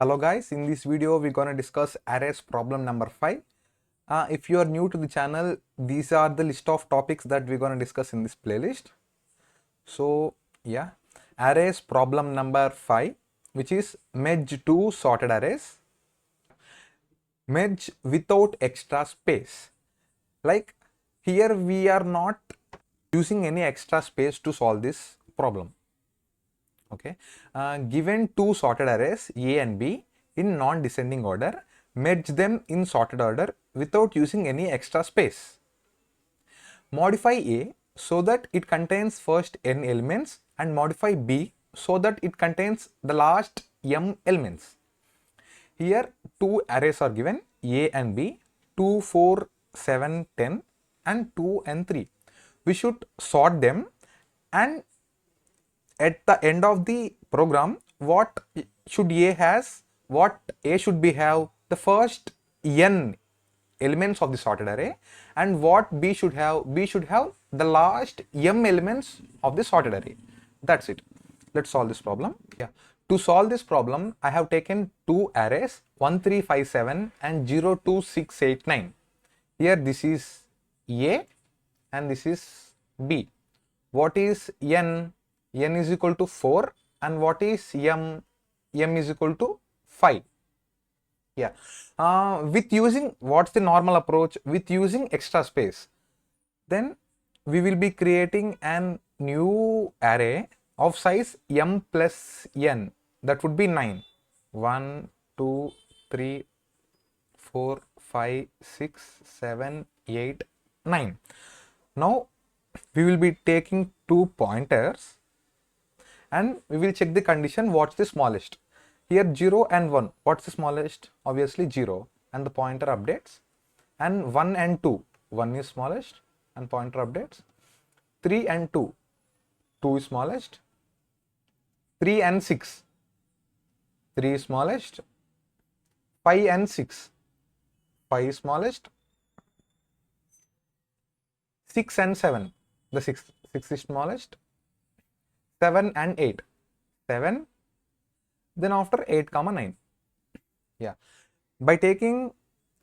Hello guys, in this video we're going to discuss arrays problem number 5. If you are new to the channel, these are the list of topics that we're going to discuss in this playlist. So yeah, arrays problem number 5, which is merge two sorted arrays. Merge without extra space. Like here we are not using any extra space to solve this problem. Okay, given two sorted arrays A and B in non-descending order, merge them in sorted order without using any extra space. Modify A so that it contains first n elements and modify B so that it contains the last m elements. Here two arrays are given, A and B, 2, 4, 7, 10 and 2 and 3. We should sort them, and at the end of the program, what should A has, what A should be have the first n elements of the sorted array, and what B should have the last m elements of the sorted array. That's it. Let's solve this problem. Yeah. To solve this problem, I have taken two arrays 1, 3, 5, 7 and 0, 2, 6, 8, 9. Here this is A and this is B. What is n? N is equal to 4, and what is m? M is equal to 5. Yeah. With using, what's the normal approach? With using extra space, then we will be creating an new array of size m plus n. That would be 9. 1, 2, 3, 4, 5, 6, 7, 8, 9. Now we will be taking two pointers and we will check the condition, what's the smallest. Here 0 and 1, what's the smallest? Obviously 0, and the pointer updates. And 1 and 2, 1 is smallest and pointer updates. 3 and 2, 2 is smallest. 3 and 6, 3 is smallest. 5 and 6, 5 is smallest. 6 and 7, the 6 is smallest. 7 and 8, 7, then after 8 comma 9. Yeah, by taking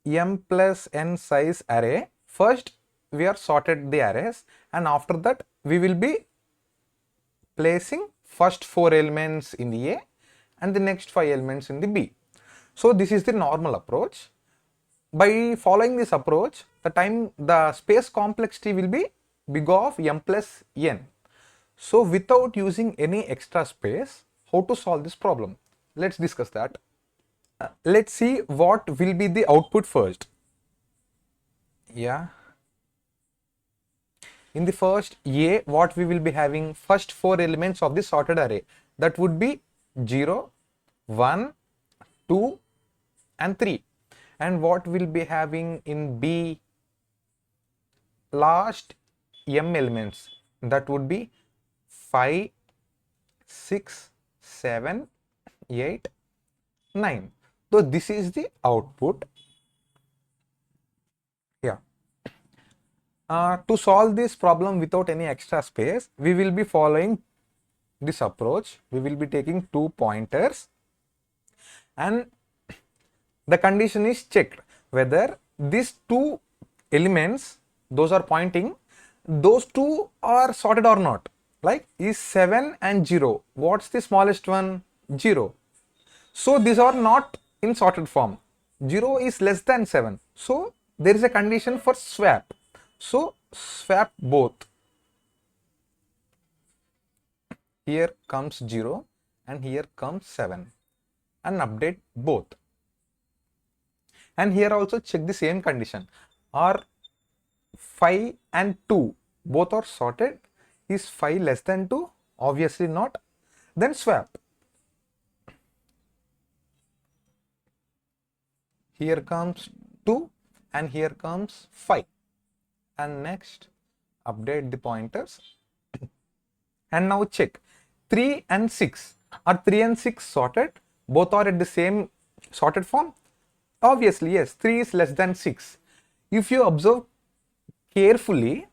m plus n size array, first we are sorted the arrays, and after that we will be placing first 4 elements in the A and the next 5 elements in the B. So this is the normal approach. By following this approach, the space complexity will be big of m plus n. So without using any extra space, how to solve this problem? Let's discuss that. Let's see what will be the output first. Yeah. In the first A, what we will be having? First 4 elements of the sorted array. That would be 0, 1, 2 and 3. And what will be having in B? Last m elements. That would be 5, 6, 7, 8, 9. So this is the output. Yeah. To solve this problem without any extra space, we will be following this approach. We will be taking two pointers, and the condition is checked whether these two elements, those are pointing, those two are sorted or not. Like, is 7 and 0, what's the smallest one? 0. So these are not in sorted form. 0 is less than 7. So there is a condition for swap. So swap both. Here comes 0 and here comes 7, and update both. And here also check the same condition. Are 5 and 2 both are sorted? Is 5 less than 2? Obviously not. Then swap. Here comes 2 and here comes 5. And next update the pointers. And now check. 3 and 6. Are 3 and 6 sorted? Both are at the same sorted form? Obviously yes, 3 is less than 6. If you observe carefully,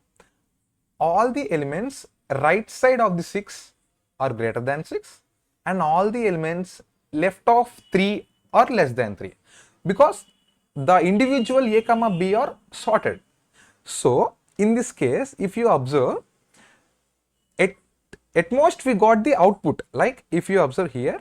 all the elements right side of the 6 are greater than 6, and all the elements left of 3 or less than 3, because the individual a comma b are sorted. So in this case, if you observe, at, at most we got the output, like if you observe here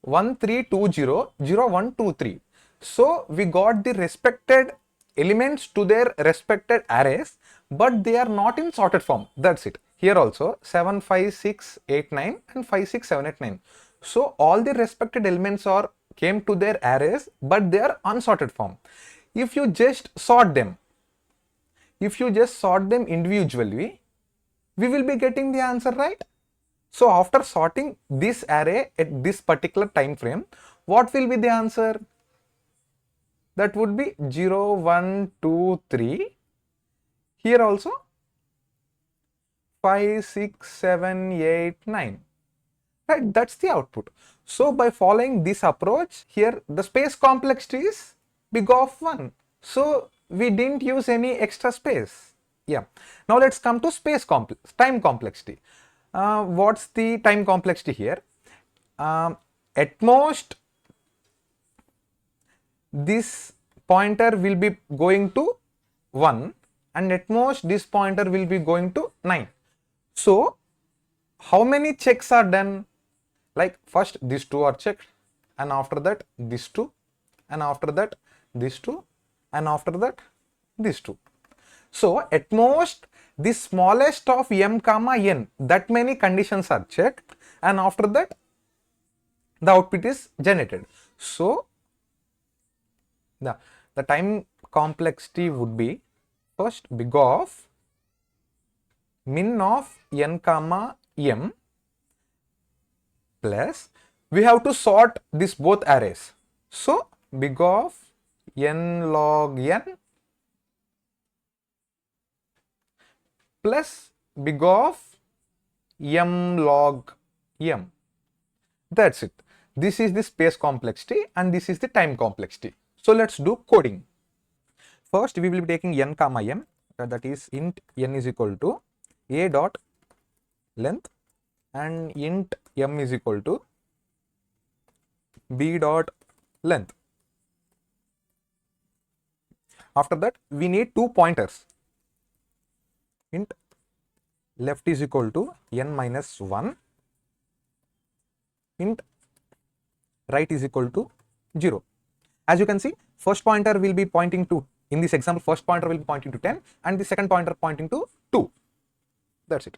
1 3 2 0 0 1 2 3. So we got the respected elements to their respected arrays, but they are not in sorted form. That's it. Here also 7 5 6 8 9 and 5 6 7 8 9. So all the respected elements are came to their arrays, but they are unsorted form. If you just sort them, individually, we will be getting the answer, right? So after sorting this array at this particular time frame, what will be the answer? That would be 0 1 2 3. Here also 5 6 7 8 9. Right, that's the output. So by following this approach, here the space complexity is big of 1. So we didn't use any extra space. Yeah. Now let's come to time complexity. What's the time complexity here? At most, this pointer will be going to 1, and at most this pointer will be going to 9. So how many checks are done? Like first these two are checked, and after that these two, and after that these two, and after that these two. So at most the smallest of m comma n, that many conditions are checked, and after that the output is generated. So the time complexity would be first big of min of n comma m plus we have to sort this both arrays. So big of n log n plus big of m log m. That's it. This is the space complexity and this is the time complexity. So let's do coding. First we will be taking n comma m, that is int n is equal to a dot length and int m is equal to b dot length. After that we need two pointers. Int left is equal to n minus 1, int right is equal to 0. As you can see, first pointer will be pointing to, in this example, first pointer will be pointing to 10 and the second pointer pointing to 2. That's it.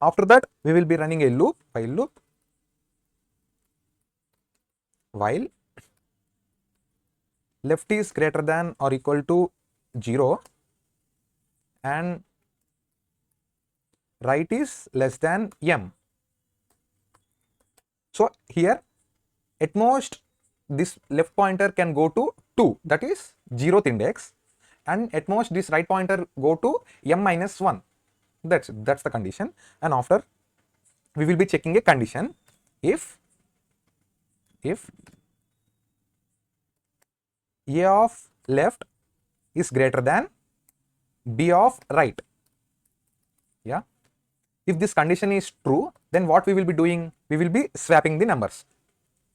After that, we will be running a loop, while left is greater than or equal to 0 and right is less than m. So here at most this left pointer can go to 2, that is 0th index, and at most this right pointer go to m minus 1. That's the condition. And after we will be checking a condition if a of left is greater than b of right. Yeah. If this condition is true, then what we will be doing? We will be swapping the numbers,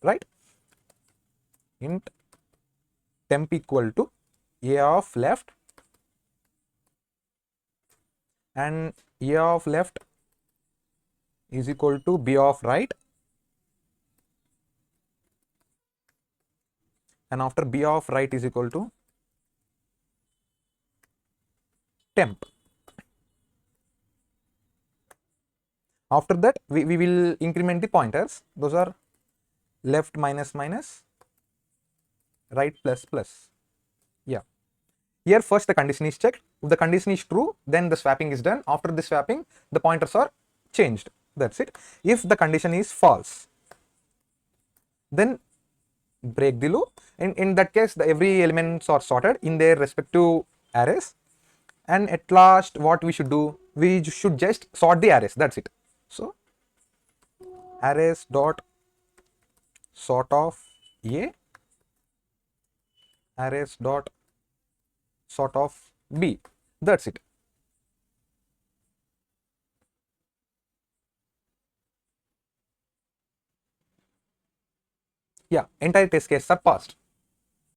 right? Int temp equal to a of left and a of left is equal to b of right, and after b of right is equal to temp. After that we will increment the pointers. Those are left minus minus, right plus plus. Yeah. Here first the condition is checked. If the condition is true, then the swapping is done. After the swapping, the pointers are changed. That's it. If the condition is false, then break the loop. In that case, every elements are sorted in their respective arrays. And at last, what we should do? We should just sort the arrays. That's it. So arrays dot sort of A, arrays dot sort of B. That's it. yeah, entire test cases are passed.